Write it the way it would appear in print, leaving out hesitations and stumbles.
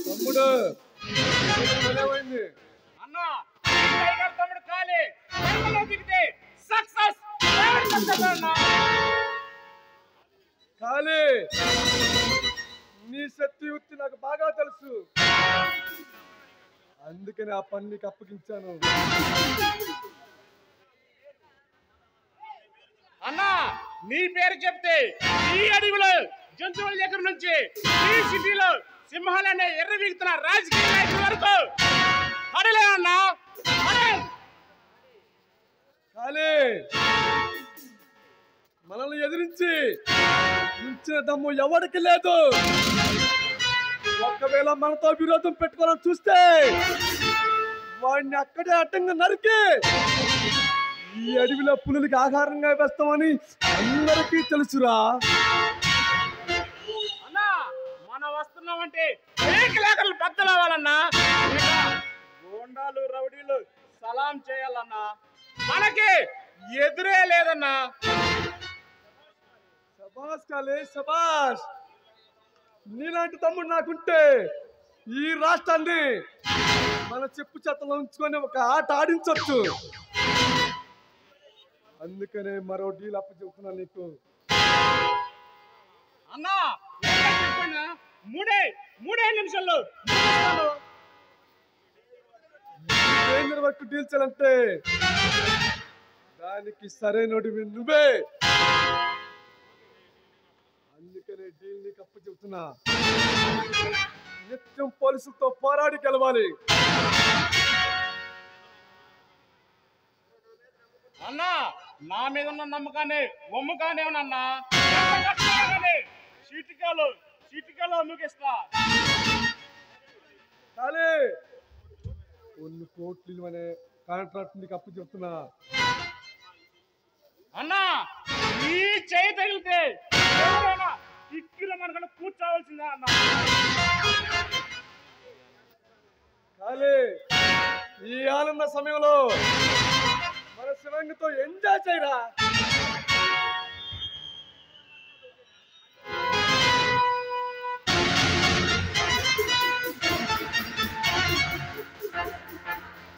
తమ్ముడు అన్నా తమ్ముడు కాలి దిగితే సక్సెస్ కాలి నీ శక్తియుక్తి నాకు బాగా తెలుసు, అందుకని ఆ పని నీకు అప్పగించాను. అన్నా నీ పేరు చెప్తే ఈ అడవిలో జంతువుల దగ్గర నుంచి ఈ సిటీలో సింహాలనే ఎర్రవీగుతున్న రాజకీయ నాయకుల వరకు అడలే అన్నా. మనల్ని ఎదిరించి ఉంచిన దమ్ము ఎవరికి లేదు. ఒకవేళ మనతో విరోధం పెట్టుకోవాలని చూస్తే వాడిని అక్కడే అడ్డంగా నరికి ఈ అడవిలో పులులకి ఆహారంగా వేస్తామని అందరికీ తెలుసురా. అన్నా మనం వస్తున్నామంటే లేఖలు బద్దలవ్వాలన్నా, గోండాలు రౌడీలు సలాం చేయాలన్నా, మనకి ఎదురే లేదన్నా. శబాష్ కాలే శబాష్, నీలాంటి తమ్ముడు నాకుంటే ఈ రాష్ట్రాన్ని మన చెప్పు చెత్తలో ఉంచుకొని ఒక ఆట ఆడించవచ్చు. అందుకనే మరో డీల్ అప్పచెప్తున్నా నీకు. అన్నా మూడే నిమిషాల్లో వరకు డీల్ చేయాలంటే దానికి సరైనడివి నువ్వే. అందుకనే డీల్ నీకు అప్పచెప్తున్నా. నిత్యం పోలీసులతో పోరాడి గెలవాలి. అన్నా నా మీద ఉన్న నమ్మకాన్ని ఒమ్ముకానేమన్నా, చీటికలో ముగిస్తా. కానీ కొన్ని కోట్లు అనే కాంట్రాక్ట్ నీకు అప్పచెప్తున్నా. అన్నా ఈ చేయి తగిలితే ఎవరైనా ఇక్కిల మనకన్నా కూర్చోవలసిందే అన్నా. కానీ ఈ ఆనంద సమయంలో మన శివంగితో ఎంజాయ్ చేయరా.